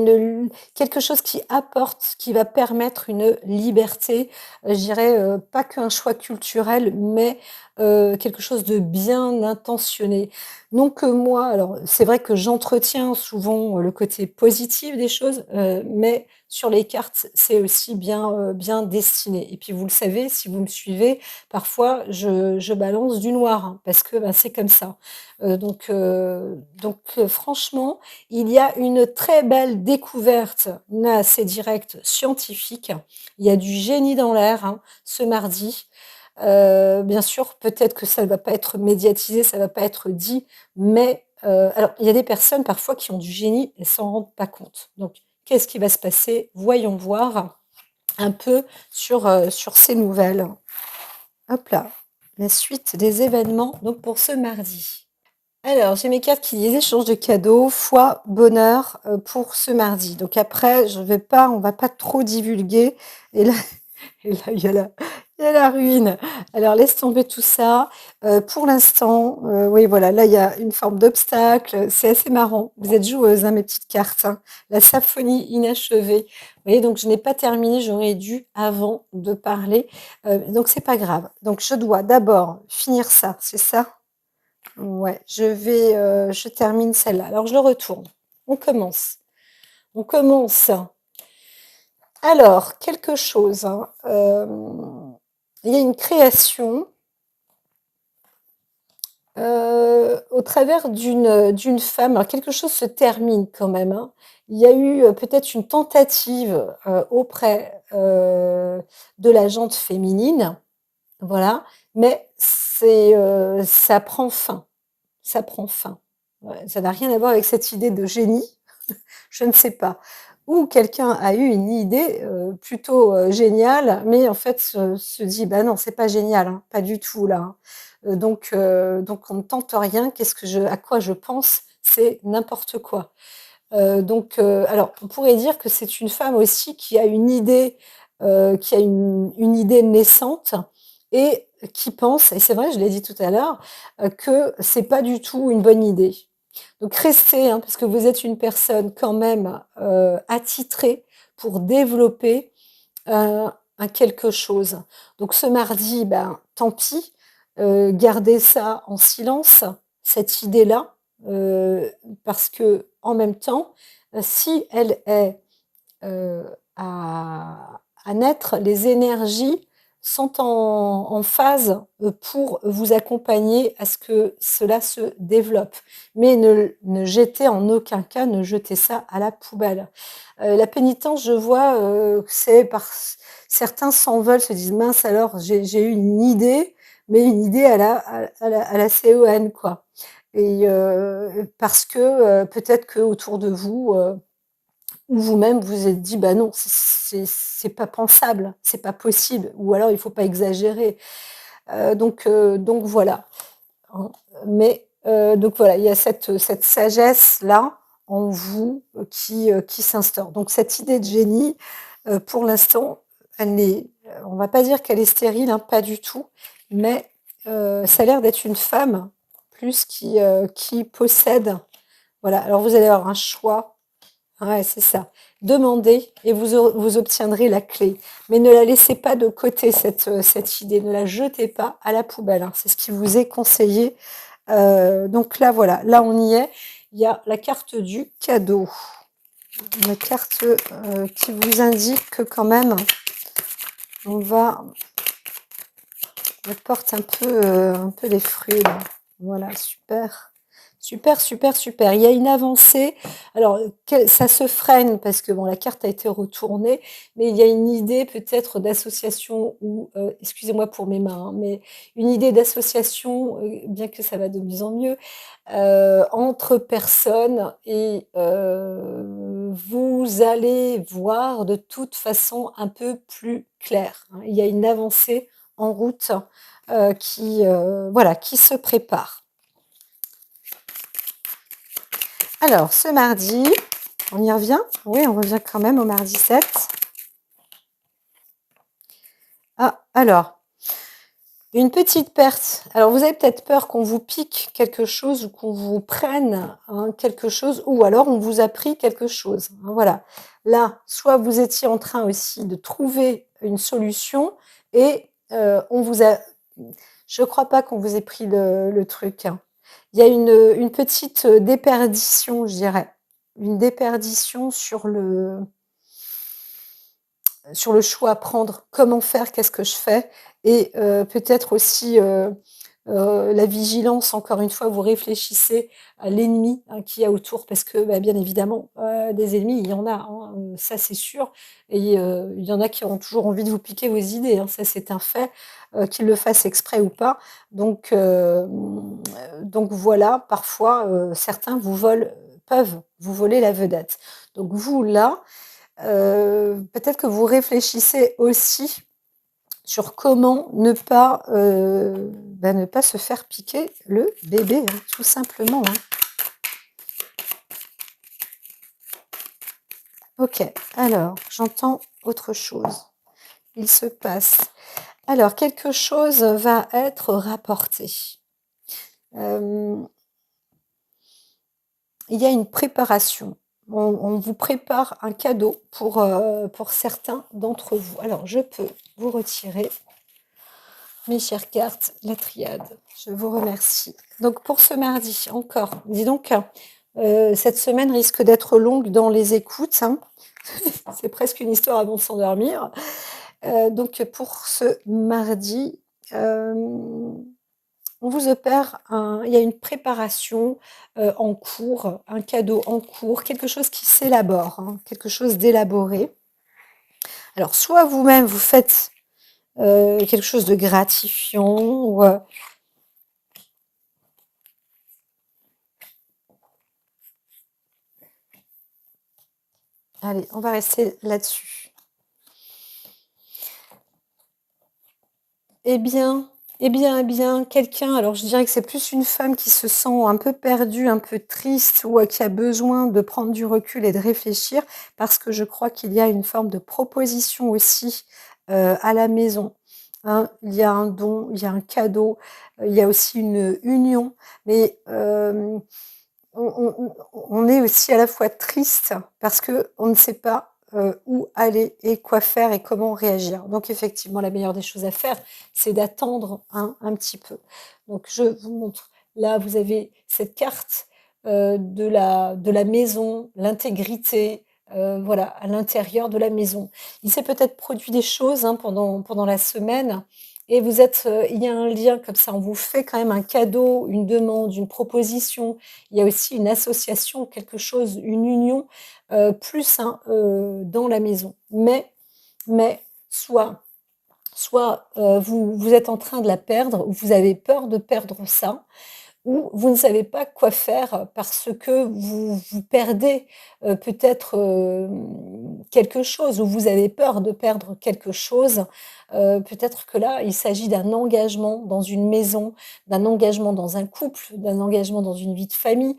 A: quelque chose qui apporte, qui va permettre une liberté, je dirais, pas qu'un choix culturel, mais quelque chose de bien intentionné. Donc moi, alors c'est vrai que j'entretiens souvent le côté positif des choses, mais sur les cartes, c'est aussi bien destiné. Et puis vous le savez, si vous me suivez, parfois je balance du noir, hein, parce que, bah, c'est comme ça. Franchement, il y a une très belle découverte, là, assez directe, scientifique. Il y a du génie dans l'air, hein, ce mardi. Bien sûr, peut-être que ça ne va pas être médiatisé, ça ne va pas être dit, mais alors il y a des personnes parfois qui ont du génie et s'en rendent pas compte. Donc qu'est-ce qui va se passer? Voyons voir un peu sur ces nouvelles. Hop là, la suite des événements donc pour ce mardi. Alors, j'ai mes cartes qui disent échange de cadeaux, foi, bonheur pour ce mardi. Donc après, on va pas trop divulguer. Et là, et là, il y a la ruine. Alors, laisse tomber tout ça. Pour l'instant, oui, voilà, là, il y a une forme d'obstacle. C'est assez marrant. Vous êtes joueuses, hein, mes petites cartes, hein. La symphonie inachevée. Vous voyez, donc je n'ai pas terminé. J'aurais dû avant de parler. Donc, c'est pas grave. Donc, je dois d'abord finir ça, c'est ça? Ouais, je termine celle-là. Alors je le retourne. On commence. On commence. Alors, quelque chose, hein, il y a une création au travers d'une femme. Alors, quelque chose se termine quand même, hein. Il y a eu peut-être une tentative auprès de la jante féminine, voilà, mais ça prend fin. Ça prend fin. Ouais, ça n'a rien à voir avec cette idée de génie, je ne sais pas. Ou quelqu'un a eu une idée, plutôt, géniale, mais en fait se dit: «Bah non, c'est pas génial, hein, pas du tout là, hein». Donc on ne tente rien. À quoi je pense? C'est n'importe quoi. Alors on pourrait dire que c'est une femme aussi qui a une idée, qui a une idée naissante et qui pense, et c'est vrai, je l'ai dit tout à l'heure, que c'est pas du tout une bonne idée. Donc restez, hein, parce que vous êtes une personne quand même, attitrée pour développer, un quelque chose. Donc ce mardi, ben, tant pis, gardez ça en silence, cette idée-là, parce qu'en même temps, si elle est, heu, à naître, les énergies sont en phase, pour vous accompagner à ce que cela se développe. Mais ne jetez en aucun cas, ne jetez ça à la poubelle. La pénitence, je vois, que c'est certains s'en veulent, se disent: «Mince alors, j'ai eu une idée, mais une idée à la CEN quoi». Et parce que, peut-être qu'autour de vous, ou vous-même vous êtes dit: «Bah non, c'est pas pensable, c'est pas possible» ou alors il faut pas exagérer. Donc voilà, hein. Mais donc voilà, il y a cette sagesse-là en vous, qui s'instaure. Donc cette idée de génie, pour l'instant, elle n'est on va pas dire qu'elle est stérile, hein, pas du tout, mais ça a l'air d'être une femme plus qui possède voilà, alors vous allez avoir un choix. Ouais, c'est ça. Demandez et vous obtiendrez la clé. Mais ne la laissez pas de côté, cette idée. Ne la jetez pas à la poubelle, hein. C'est ce qui vous est conseillé. Donc là, voilà, là on y est. Il y a la carte du cadeau. Une carte qui vous indique que quand même, on va... Elle porte un peu les fruits, là. Voilà, super. Super, super, super. Il y a une avancée. Alors, ça se freine parce que bon, la carte a été retournée, mais il y a une idée peut-être d'association ou, excusez-moi pour mes mains, hein, mais une idée d'association, bien que ça va de mieux en mieux, entre personnes et vous allez voir de toute façon un peu plus clair, hein. Il y a une avancée en route voilà, qui se prépare. Alors, ce mardi, on y revient? Oui, on revient quand même au mardi 7. Ah, alors, une petite perte. Alors, vous avez peut-être peur qu'on vous pique quelque chose ou qu'on vous prenne hein, quelque chose, ou alors on vous a pris quelque chose. Hein, voilà. Là, soit vous étiez en train aussi de trouver une solution et on vous a... Je ne crois pas qu'on vous ait pris le truc. Hein. Il y a une petite déperdition, je dirais. Une déperdition sur le choix à prendre, comment faire, qu'est-ce que je fais et peut-être aussi, la vigilance, encore une fois, vous réfléchissez à l'ennemi, hein, qu'il y a autour parce que, bah, bien évidemment, des ennemis, il y en a, hein, ça c'est sûr et il y en a qui auront toujours envie de vous piquer vos idées, hein, ça c'est un fait, qu'ils le fassent exprès ou pas. Donc voilà, parfois, certains peuvent vous voler la vedette. Donc vous, là, peut-être que vous réfléchissez aussi sur comment ne pas se faire piquer le bébé, hein, tout simplement. Hein. Ok, alors, j'entends autre chose. Il se passe. Alors, quelque chose va être rapporté. Il y a une préparation. On vous prépare un cadeau pour certains d'entre vous. Alors, je peux vous retirer mes chères cartes, la triade. Je vous remercie. Donc, pour ce mardi, encore, dis donc, cette semaine risque d'être longue dans les écoutes. Hein. C'est presque une histoire avant de s'endormir. Donc, pour ce mardi, on vous opère il y a une préparation en cours, un cadeau en cours, quelque chose qui s'élabore, hein, quelque chose d'élaboré. Alors, soit vous-même, vous faites quelque chose de gratifiant, ou, allez, on va rester là-dessus. Eh bien, quelqu'un, alors je dirais que c'est plus une femme qui se sent un peu perdue, un peu triste ou qui a besoin de prendre du recul et de réfléchir parce que je crois qu'il y a une forme de proposition aussi à la maison. Hein. Il y a un don, il y a un cadeau, il y a aussi une union, mais on est aussi à la fois triste parce que on ne sait pas où aller et quoi faire et comment réagir. Donc effectivement, la meilleure des choses à faire, c'est d'attendre un petit peu. Donc je vous montre, là vous avez cette carte de la maison, l'intégrité, voilà, à l'intérieur de la maison. Il s'est peut-être produit des choses hein, pendant la semaine et vous êtes, il y a un lien comme ça, on vous fait quand même un cadeau, une demande, une proposition. Il y a aussi une association, quelque chose, une union, plus hein, dans la maison. Mais soit vous êtes en train de la perdre, ou vous avez peur de perdre ça, ou vous ne savez pas quoi faire parce que vous perdez, peut-être, quelque chose ou vous avez peur de perdre quelque chose. Peut-être que là, il s'agit d'un engagement dans une maison, d'un engagement dans un couple, d'un engagement dans une vie de famille,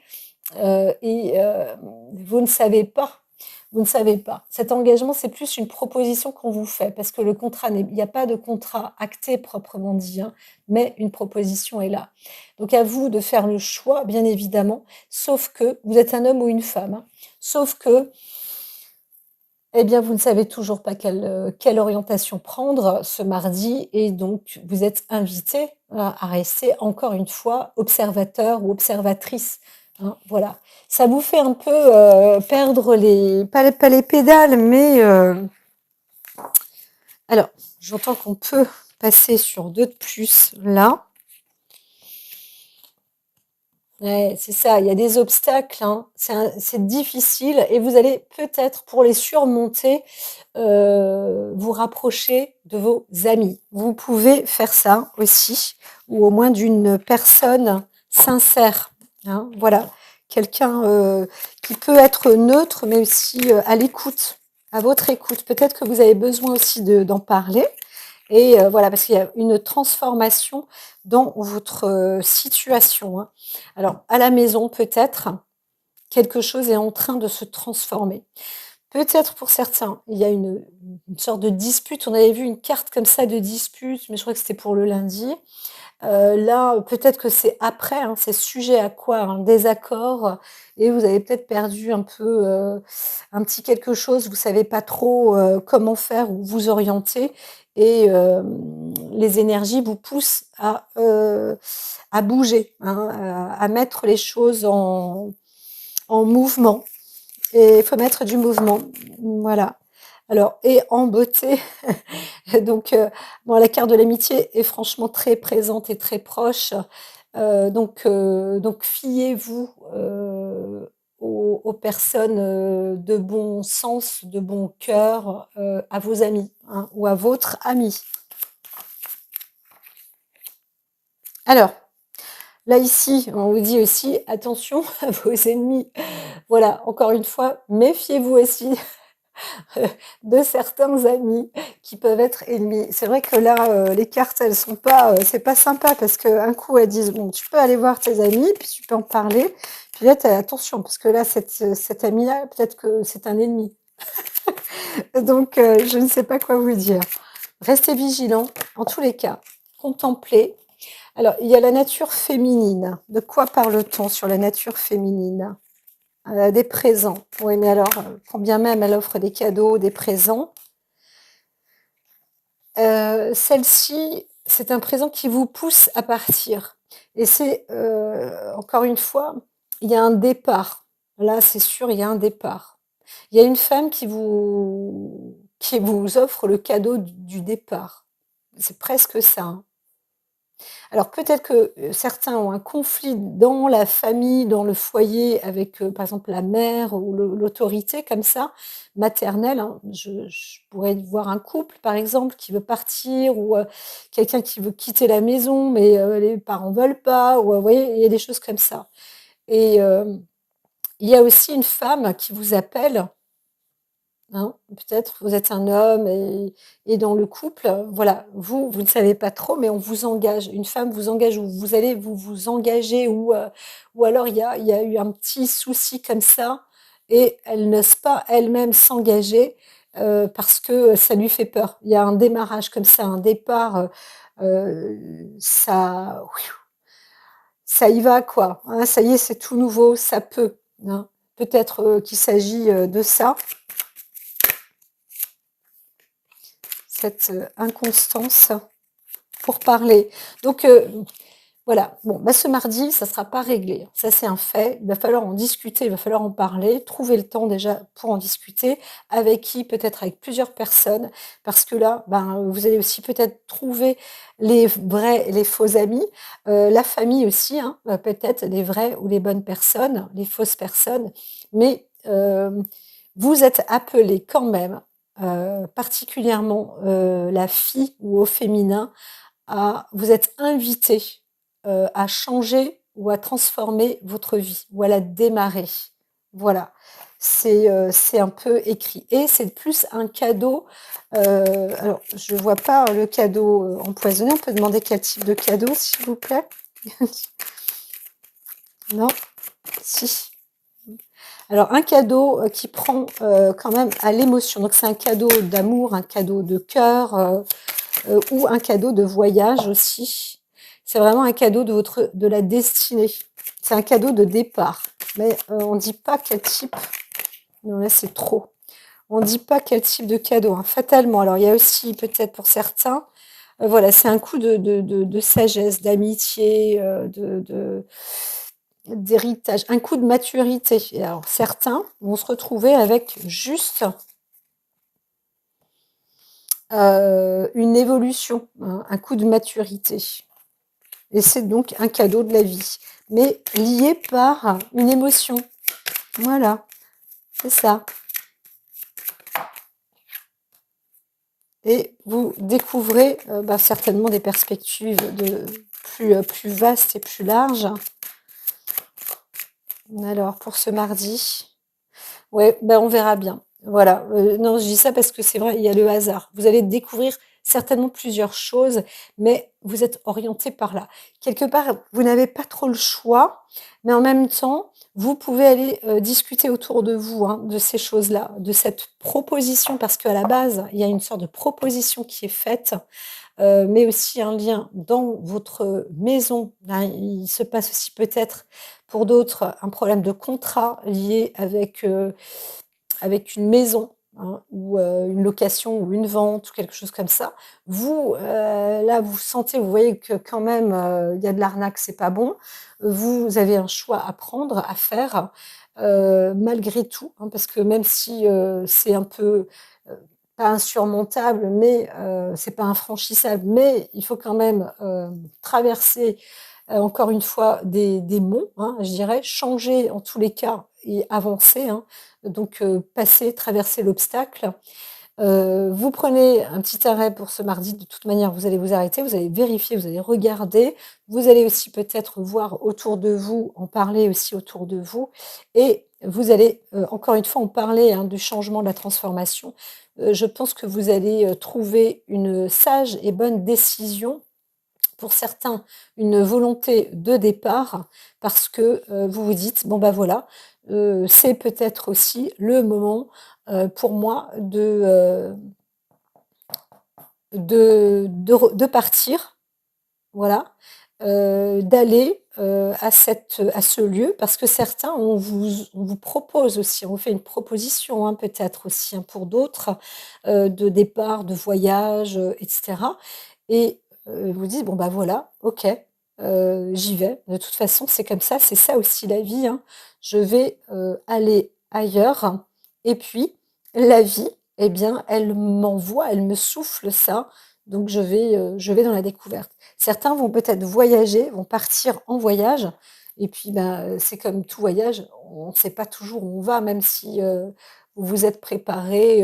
A: vous ne savez pas. Vous ne savez pas. Cet engagement, c'est plus une proposition qu'on vous fait parce que le contrat n'est il n'y a pas de contrat acté proprement dit, hein, mais une proposition est là. Donc à vous de faire le choix, bien évidemment, sauf que vous êtes un homme ou une femme, hein, sauf que, eh bien, vous ne savez toujours pas quelle orientation prendre ce mardi et donc vous êtes invité à rester encore une fois observateur ou observatrice, hein, voilà. Ça vous fait un peu, perdre les pas les pédales, mais, alors j'entends qu'on peut passer sur 2 de plus là. Ouais, c'est ça, il y a des obstacles, hein, c'est difficile et vous allez peut-être pour les surmonter, vous rapprocher de vos amis. Vous pouvez faire ça aussi ou au moins d'une personne sincère, hein, voilà. Quelqu'un, qui peut être neutre mais aussi, à l'écoute, à votre écoute. Peut-être que vous avez besoin aussi d'en parler et voilà, parce qu'il y a une transformation dans votre, situation, hein. Alors à la maison peut-être, quelque chose est en train de se transformer. Peut-être pour certains, il y a une sorte de dispute. On avait vu une carte comme ça de dispute, mais je crois que c'était pour le lundi. Là, peut-être que c'est après, hein, c'est sujet à quoi? Un désaccord et vous avez peut-être perdu un peu, un petit quelque chose, vous savez pas trop, comment faire ou vous orienter et les énergies vous poussent à bouger, hein, à mettre les choses en mouvement et il faut mettre du mouvement. Voilà. Alors et en beauté, donc bon, la carte de l'amitié est franchement très présente et très proche, donc fiez-vous, aux personnes, de bon sens, de bon cœur, à vos amis, hein, ou à votre ami. Alors, là ici, on vous dit aussi: «Attention à vos ennemis». Voilà, encore une fois, méfiez-vous aussi de certains amis qui peuvent être ennemis. C'est vrai que là, les cartes, elles sont pas, c'est pas sympa parce qu'un coup, elles disent: «Bon, tu peux aller voir tes amis, puis tu peux en parler». Puis là, tu attention parce que là, cet ami-là, peut-être que c'est un ennemi. Donc je ne sais pas quoi vous dire. Restez vigilants, en tous les cas. Contemplez. Alors, il y a la nature féminine. De quoi parle-t-on sur la nature féminine? Des présents. Oui, mais alors, quand bien même elle offre des cadeaux, des présents, celle-ci, c'est un présent qui vous pousse à partir et c'est, encore une fois, il y a un départ. Là, c'est sûr, il y a un départ. Il y a une femme qui vous offre le cadeau du départ. C'est presque ça, hein. Alors peut-être que, certains ont un conflit dans la famille, dans le foyer avec, par exemple la mère ou l'autorité comme ça, maternelle, hein. Je pourrais voir un couple par exemple qui veut partir ou, quelqu'un qui veut quitter la maison mais, les parents veulent pas ou, vous voyez? Il y a des choses comme ça et il y a aussi une femme qui vous appelle. Hein, peut-être vous êtes un homme et dans le couple, voilà, vous ne savez pas trop, mais on vous engage. Une femme vous engage ou vous allez vous engager ou alors il y a eu un petit souci comme ça et elle n'ose pas elle-même s'engager, parce que ça lui fait peur. Il y a un démarrage comme ça, un départ, ça y va quoi, hein, ça y est, c'est tout nouveau, ça peut, hein. Peut-être, qu'il s'agit, de ça. Cette, inconstance pour parler. Donc, voilà, bon, bah, ce mardi, ça ne sera pas réglé. Ça, c'est un fait. Il va falloir en discuter, il va falloir en parler, trouver le temps déjà pour en discuter. Avec qui? Peut-être avec plusieurs personnes, parce que là, ben, vous allez aussi peut-être trouver les vrais et les faux amis, la famille aussi, hein, peut-être les vraies ou les bonnes personnes, les fausses personnes. Mais, vous êtes appelés quand même, particulièrement, la fille ou au féminin, vous êtes invités, à changer ou à transformer votre vie ou à la démarrer. Voilà, c'est un peu écrit et c'est plus un cadeau, alors je vois pas le cadeau, empoisonné. On peut demander quel type de cadeau, s'il vous plaît? Non? Si. Alors un cadeau, qui prend, quand même à l'émotion. Donc c'est un cadeau d'amour, un cadeau de cœur, ou un cadeau de voyage aussi. C'est vraiment un cadeau de la destinée. C'est un cadeau de départ. Mais on ne dit pas quel type. Non, là, c'est trop. On ne dit pas quel type de cadeau, hein, fatalement. Alors, il y a aussi, peut-être pour certains, voilà, c'est un coup de sagesse, d'amitié, d'héritage, un coup de maturité. Et alors, certains vont se retrouver avec juste une évolution, hein, un coup de maturité. Et c'est donc un cadeau de la vie, mais lié par une émotion. Voilà, c'est ça. Et vous découvrez certainement des perspectives plus vastes et plus larges. Alors, pour ce mardi, ouais, on verra bien. Voilà. Non, je dis ça parce que c'est vrai, il y a le hasard. Vous allez découvrir certainement plusieurs choses, mais vous êtes orienté par là. Quelque part, vous n'avez pas trop le choix, mais en même temps, vous pouvez aller discuter autour de vous, hein, de ces choses-là, de cette proposition, parce qu'à la base, il y a une sorte de proposition qui est faite, mais aussi un lien dans votre maison. Hein, il se passe aussi peut-être pour d'autres un problème de contrat lié avec une maison, hein, ou une location ou une vente ou quelque chose comme ça. Vous, là, vous sentez, vous voyez que quand même, il y a de l'arnaque, c'est pas bon. Vous avez un choix à prendre, à faire, malgré tout, hein, parce que même si, c'est un peu, pas insurmontable, mais c'est pas infranchissable, mais il faut quand même, traverser, encore une fois des monts, hein, je dirais, changer en tous les cas et avancer, hein, donc passer, traverser l'obstacle. Vous prenez un petit arrêt pour ce mardi, de toute manière, vous allez vous arrêter, vous allez vérifier, vous allez regarder, vous allez aussi peut-être voir autour de vous, en parler aussi autour de vous et vous allez, encore une fois, en parler, hein, du changement, de la transformation. Je pense que vous allez, trouver une sage et bonne décision. Pour certains, une volonté de départ parce que, vous vous dites: «Bon, bah, voilà, c'est peut-être aussi le moment, pour moi de partir», voilà, d'aller, à ce lieu parce que certains, on vous propose aussi, on vous fait une proposition, hein, peut-être aussi, hein, pour d'autres, de départ, de voyage, et cetera et vous dites: «Bon, bah, voilà, OK, j'y vais. De toute façon, c'est comme ça, c'est ça aussi la vie, hein. Je vais, aller ailleurs et puis la vie, eh bien, elle m'envoie, elle me souffle ça, donc je vais dans la découverte». Certains vont peut-être voyager, vont partir en voyage et puis, c'est comme tout voyage, on ne sait pas toujours où on va, même si, vous vous êtes préparé,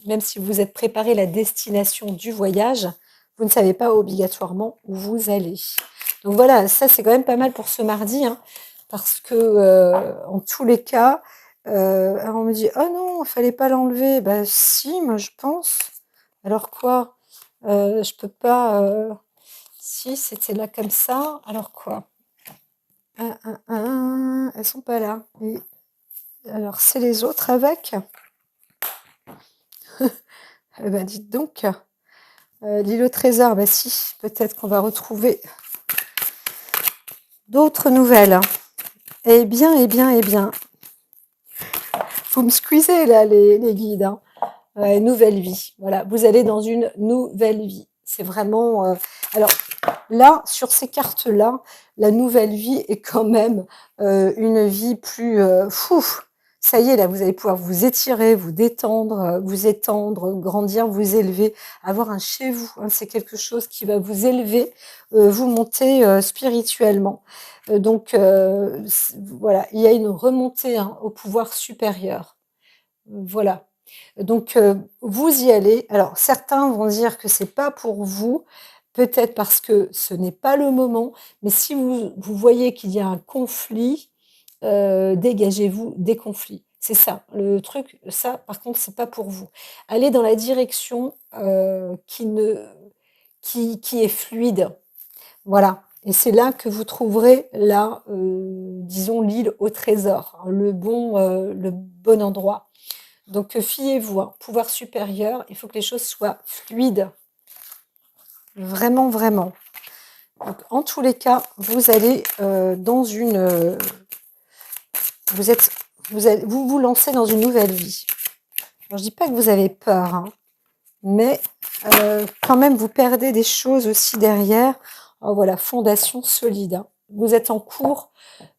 A: même si vous êtes préparé la destination du voyage, vous ne savez pas obligatoirement où vous allez. Donc voilà, ça c'est quand même pas mal pour ce mardi, hein, parce que, en tous les cas, alors on me dit: «Oh non, il fallait pas l'enlever». Bah si, moi je pense. Alors quoi? Je peux pas, si c'était là comme ça, alors quoi? Elles sont pas là et alors c'est les autres avec? Eh bah, dites donc, l'île au trésor, bah si, peut-être qu'on va retrouver d'autres nouvelles. Eh bien, eh bien, eh bien, vous me squeezez là les guides, hein. Nouvelle vie, voilà, vous allez dans une nouvelle vie. C'est vraiment, alors là, sur ces cartes-là, la nouvelle vie est quand même, une vie plus, ça y est, là, vous allez pouvoir vous étirer, vous détendre, vous étendre, grandir, vous élever, avoir un chez vous, hein. C'est quelque chose qui va vous élever, vous monter, spirituellement. Donc voilà, il y a une remontée, hein, au pouvoir supérieur. Voilà. Donc vous y allez. Alors certains vont dire que c'est pas pour vous, peut-être parce que ce n'est pas le moment, mais si vous voyez qu'il y a un conflit, dégagez-vous des conflits. C'est ça, le truc, ça par contre, c'est pas pour vous. Allez dans la direction, qui est fluide. Voilà, et c'est là que vous trouverez la, disons l'île au trésor, hein, le bon endroit. Donc, fiez-vous, hein, pouvoir supérieur, il faut que les choses soient fluides. Vraiment, vraiment. Donc, en tous les cas, vous allez dans une, vous vous lancez dans une nouvelle vie. Alors, je dis pas que vous avez peur, hein, mais quand même, vous perdez des choses aussi derrière. Oh, voilà, fondation solide, hein. Vous êtes en cours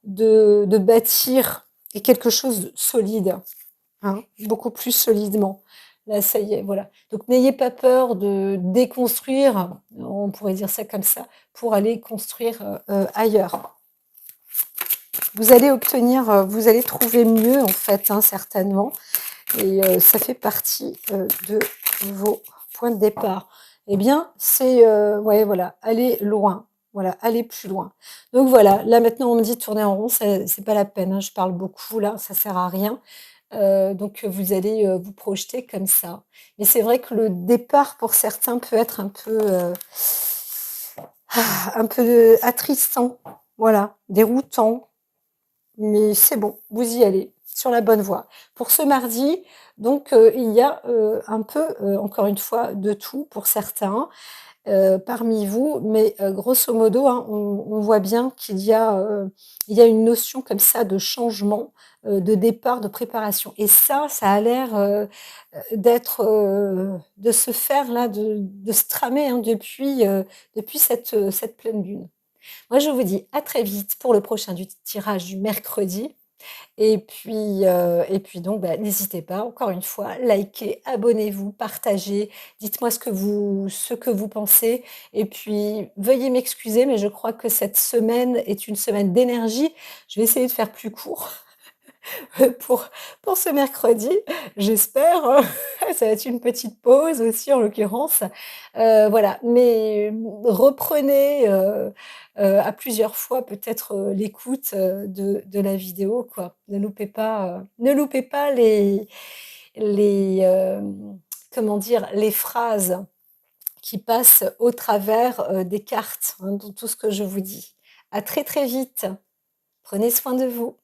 A: de bâtir quelque chose de solide, hein, beaucoup plus solidement. Là, ça y est, voilà. Donc, n'ayez pas peur de déconstruire, on pourrait dire ça comme ça, pour aller construire ailleurs. Vous allez obtenir, vous allez trouver mieux, en fait, hein, certainement. Et ça fait partie de vos points de départ. Eh bien, c'est, ouais, voilà, aller loin. Voilà, aller plus loin. Donc voilà, là maintenant on me dit de tourner en rond, c'est pas la peine, hein, je parle beaucoup là, ça sert à rien. Donc vous allez vous projeter comme ça. Mais c'est vrai que le départ pour certains peut être un peu attristant, voilà, déroutant. Mais c'est bon, vous y allez, sur la bonne voie. Pour ce mardi, donc il y a un peu, encore une fois, de tout pour certains parmi vous, mais grosso modo, hein, on voit bien il y a une notion comme ça de changement, de départ, de préparation. Et ça a l'air de se faire là, de se tramer hein, depuis cette pleine lune. Moi, je vous dis à très vite pour le prochain du tirage du mercredi. Et puis donc, bah, n'hésitez pas, encore une fois, likez, abonnez-vous, partagez, dites-moi ce que vous pensez. Et puis, veuillez m'excuser, mais je crois que cette semaine est une semaine d'énergie. Je vais essayer de faire plus court pour, pour ce mercredi, j'espère. Ça va être une petite pause aussi, en l'occurrence. Voilà, mais reprenez à plusieurs fois peut-être l'écoute de la vidéo, quoi. Ne loupez pas les comment dire, les phrases qui passent au travers des cartes, hein, dans tout ce que je vous dis. À très très vite. Prenez soin de vous.